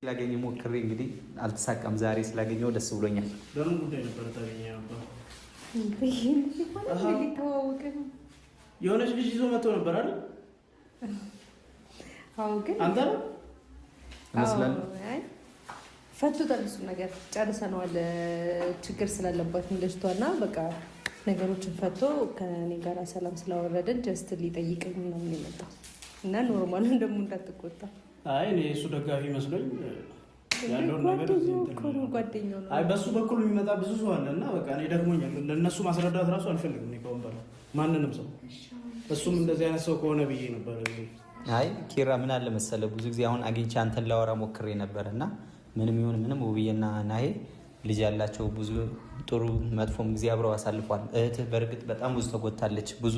ላገኝ ሞክሬ እንግዲህ አልተሳካም። ዛሬ ስላገኘው ደስ ብሎኛል። ለምን ጉዳይ ነበር ታገኘው ነበር? የሆነች ልጅ ይዞ መጥቶ ነበር አይደል? አዎ፣ ግን አንተ ነው መስላል ፈቱታል። እሱ ነገር ጨርሰነዋል። ችግር ስላለባት ልጅቷና በቃ ነገሮችን ፈቶ ከኔ ጋር ሰላም ስላወረደን ጀስት ሊጠይቀኝ ነው የሚመጣው እና ኖርማል እንደሙ እንዳትቆጣ። አይ እኔ እሱ ደጋፊ መስሎኝ ያለውን ነገር ጓደኛው ነው። አይ በሱ በኩል የሚመጣ ብዙ ሰው አለና በቃ እኔ ደግሞኛል። ለነሱ ማስረዳት ራሱ አልፈልግም። እኔ ከወንበራ ማንንም ሰው እሱም እንደዚህ አይነት ሰው ከሆነ ብዬ ነበር። አይ ኪራ ምን አለ መሰለ ብዙ ጊዜ አሁን አግኝቼ አንተን ላወራ ሞክሬ ነበርና ምንም ይሁን ምንም ውብዬና ናሂ ልጅ ያላቸው ብዙ ጥሩ መጥፎም ጊዜ አብረው አሳልፏል። እህትህ በእርግጥ በጣም ብዙ ተጎድታለች፣ ብዙ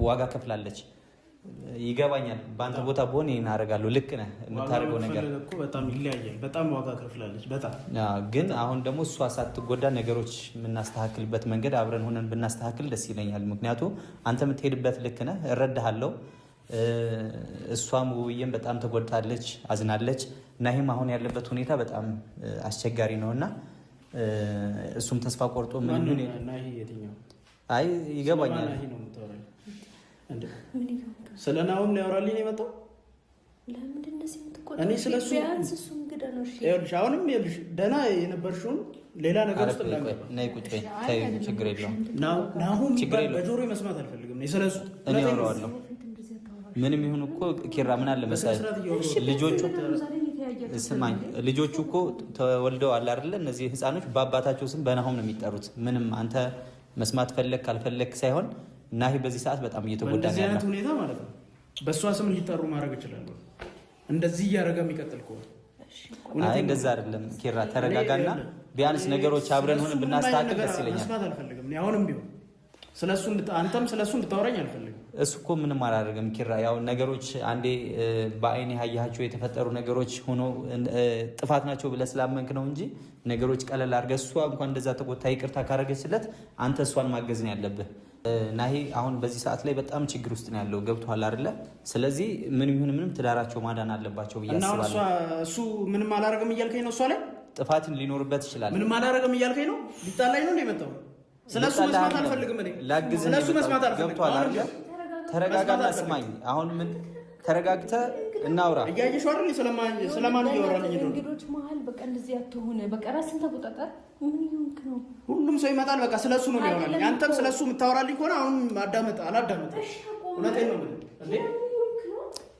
ዋጋ ከፍላለች። ይገባኛል። በአንተ ቦታ በሆነ ይሄን አደርጋለሁ። ልክ ነህ። የምታደርገው ነገር እኮ በጣም ይለያያል። በጣም ዋጋ ከፍላለች። በጣም ግን አሁን ደግሞ እሷ ሳትጎዳ ነገሮች የምናስተካክልበት መንገድ አብረን ሆነን ብናስተካክል ደስ ይለኛል። ምክንያቱም አንተ የምትሄድበት ልክ ነህ፣ እረዳሃለሁ። እሷም ውብዬም በጣም ተጎድታለች፣ አዝናለች። ናሂም አሁን ያለበት ሁኔታ በጣም አስቸጋሪ ነው እና እሱም ተስፋ ቆርጦ አይ ይገባኛል። ስለ ናሁም ሊያወራልኝ የመጣው እኔ ስለሱ አሁንም ይኸውልሽ ደህና የነበርሽውን ሌላ ነገር ውስጥ ችግር የለውም። ናሁም በጆሮ መስማት አልፈልግም። ስለሱ እኔ አወራዋለሁ። ምንም ይሁን እኮ ኪራ ምን አለ መሰለህ ልጆቹ እኮ ተወልደው አለ አይደለ? እነዚህ ህፃኖች በአባታቸው ስም በናሁም ነው የሚጠሩት። ምንም አንተ መስማት ፈለክ ካልፈለክ ሳይሆን ናሂ በዚህ ሰዓት በጣም እየተጎዳ ነው ያለው። በዚህ ሁኔታ ማለት ነው በእሷ ስም ሊጠሩ ማድረግ እችላለሁ። እንደዚህ እያደረገ የሚቀጥል ከሆነ አይ እንደዛ አይደለም ኪራ፣ ተረጋጋና ቢያንስ ነገሮች አብረን ሆነን ብናስተካክል ደስ ይለኛል። መስማት አልፈልግም አሁንም ቢሆን ስለሱ አንተም ስለሱ እንድታወራኝ አልፈልግም። እሱ እኮ ምንም አላደረገም ኪራ። ያው ነገሮች አንዴ በአይኔ ያያቸው የተፈጠሩ ነገሮች ሆኖ ጥፋት ናቸው ብለህ ስላመንክ ነው እንጂ ነገሮች ቀለል አድርገህ እሷ እንኳን እንደዛ ተጎታ ይቅርታ ካደረገችለት አንተ እሷን ማገዝ ነው ያለብህ። ናሂ አሁን በዚህ ሰዓት ላይ በጣም ችግር ውስጥ ነው ያለው። ገብቶሃል አይደለ? ስለዚህ ምንም ይሁን ምንም ትዳራቸው ማዳን አለባቸው ብዬ አስባለሁ። እሱ ምንም አላደረገም እያልከኝ ነው? እሷ ላይ ጥፋትን ሊኖርበት ይችላል። ምንም አላደረገም እያልከኝ ነው? ሊጣላኝ ነው የመጣው? ስለሱ መስማት አልፈልግም። እኔ ስለሱ መስማት አልፈልግም። ገብቶሃል አይደለ? ተረጋጋና ስማኝ። አሁን ምን ተረጋግተህ እናውራ። እያየሽው አይደል? ስለማን እያወራልኝ ነው? እንግዶች መሀል በቃ እንደዚህ አትሆን። በቃ ራስን ተቆጣጠር። ምን ይሆንክ ነው? ሁሉም ሰው ይመጣል። በቃ ስለሱ ነው የሚያወራልኝ። አንተም ስለሱ የምታወራልኝ ከሆነ አሁን አላዳመጥም። እውነቴን ነው የምልህ። እንዴ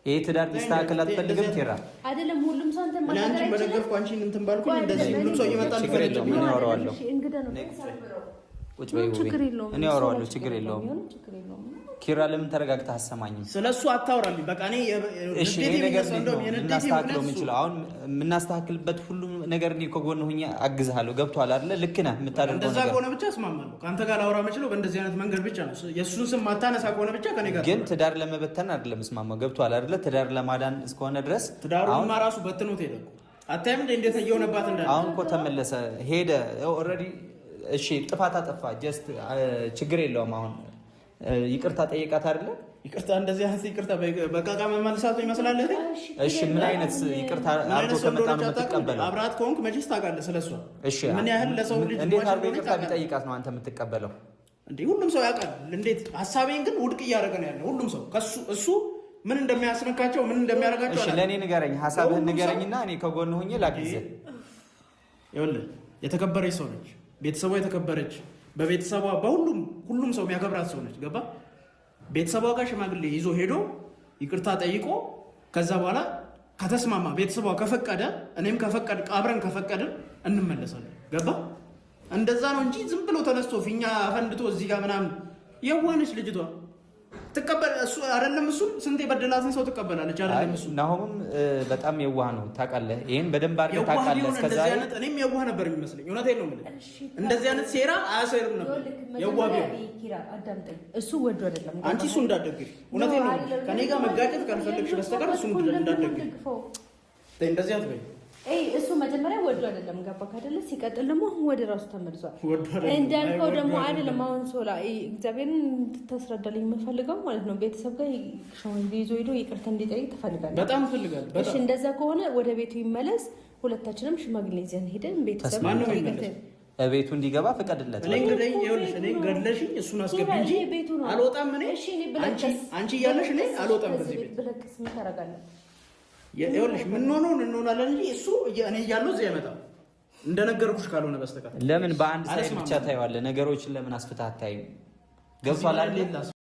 ይሄ ትዳር ሊስተካከል አትፈልግም ኪራ? አይደለም ሁሉም ሰው አንተ ማለት አንቺ በደገፍኩ አንቺን እንትን ባልኩኝ እንደዚህ ሁሉም ሰው ይመጣል። ችግር የለውም። ምን ያወራዋለሁ? እንግዳ ነው። ቁጭ በይ ውብዬ። እኔ አወራዋለሁ። ችግር የለውም። ኪራ ለምን ተረጋግተህ አሰማኝ? ስለሱ አታውራልኝ። በቃ እኔ እሺ ይሄ ነገር እናስተካክለው የምንችለው አሁን የምናስተካክልበት ሁሉ ነገር እኔ ከጎን ሆኜ አግዝሃለሁ። ገብቶሃል አይደለ? ልክ ነህ የምታደርገው ነገር። እንደዛ ከሆነ ብቻ እስማማለሁ። ከአንተ ጋር ላወራ የምችለው በእንደዚህ አይነት መንገድ ብቻ ነው። የእሱን ስም ማታነሳ ከሆነ ብቻ ከኔ ጋር ግን ትዳር ለመበተን አይደለም እስማማው። ገብቶሃል አይደለ? ትዳር ለማዳን እስከሆነ ድረስ ትዳሩማ ራሱ በትኖት ሄደ እኮ አታይም እንዴት እየሆነባት እንዳለ። አሁን እኮ ተመለሰ ሄደ ኦልሬዲ። እሺ ጥፋት አጠፋ ጀስት ችግር የለውም። አሁን ይቅርታ ጠይቃት አይደለ? ይቅርታ እንደዚህ አይነት ይቅርታ በቃቃ መመልሳቱ ይመስላል። እሺ ምን አይነት ይቅርታ አድርጎ ከመጣ ነው የምትቀበለው? አብራት ከሆንክ መቼስ ታውቃለህ ስለሷ። እሺ ምን ያህል ለሰው ልጅ እንዴት አድርጎ ይቅርታ ቢጠይቃት ነው አንተ የምትቀበለው? እንዴ ሁሉም ሰው ያውቃል። እንዴት ሀሳቤን ግን ውድቅ እያደረገ ነው ያለው ሁሉም ሰው። እሱ ምን እንደሚያስነካቸው ምን እንደሚያደርጋቸው። እሺ ለእኔ ንገረኝ፣ ሀሳብህን ንገረኝና እኔ ከጎን ሆኜ ላግዝህ። ይኸውልህ የተከበረች ሰው ነች፣ ቤተሰቧ የተከበረች በቤተሰቧ ሁሉም ሰው የሚያከብራት ሰው ነች። ገባ? ቤተሰቧ ጋር ሽማግሌ ይዞ ሄዶ ይቅርታ ጠይቆ ከዛ በኋላ ከተስማማ ቤተሰቧ ከፈቀደ እኔም ከፈቀድ አብረን ከፈቀድን እንመለሳለን። ገባ? እንደዛ ነው እንጂ ዝም ብሎ ተነስቶ ፊኛ ፈንድቶ እዚህ ጋር ምናምን የዋነች ልጅቷ ትቀበል እሱ አይደለም። እሱ ስንት የበደላትን ሰው ትቀበላለች አይደለም። እሱ ናሆምም በጣም የዋህ ነው ታውቃለህ። ይሄን በደንብ አድርገህ ታውቃለህ። እስከዛሬ እኔም የዋህ ነበር የሚመስለኝ። እውነቴን ነው የምልህ። እንደዚህ አይነት ሴራ አያሰሩም ነበር። የዋህ ቢሆን እሱ ወዶ አይደለም። አንቺ እሱ እንዳትደግፊ። እውነቴን ነው የምልህ። ከኔ ጋር መጋጨት ካልፈለግሽ በስተቀር እሱ እንዳትደግፊ። እንደዚህ አትበይ። እሱ መጀመሪያ ወዶ አይደለም ገባክ አይደለ? ሲቀጥል ደግሞ ወደ ራሱ ተመልሷል። እንዳልከው ደግሞ አይደለም አሁን ሶላ እግዚአብሔርን እንድታስረዳልኝ የምፈልገው ማለት ነው ቤተሰብ ጋር ሽማግሌ ይዞ ሄዶ ይቅርታ እንዲጠይቅ ትፈልጋለህ? በጣም እፈልጋለሁ። እሺ እንደዛ ከሆነ ወደ ቤቱ ይመለስ። ሁለታችንም ሽማግሌ ይዘን ሄደን ቤተሰብ ቤቱ እንዲገባ ፍቀድለት። እኔ ገድለሽኝ እሱን አስገቢ እንጂ አልወጣም። እኔ አንቺ እያለሽ እኔ አልወጣም ከዚህ ቤት። ብለክስ ምን ታደርጋለህ? ይኸውልሽ የምንሆነውን እንሆናለን እንጂ እሱ እኔ እያለሁ እዚህ አይመጣም እንደነገርኩሽ ካልሆነ በስተቀር። ለምን በአንድ ሳይድ ብቻ ታየዋለህ? ነገሮችን ለምን አስፈታህ አታይም? ገብቷል አይደል?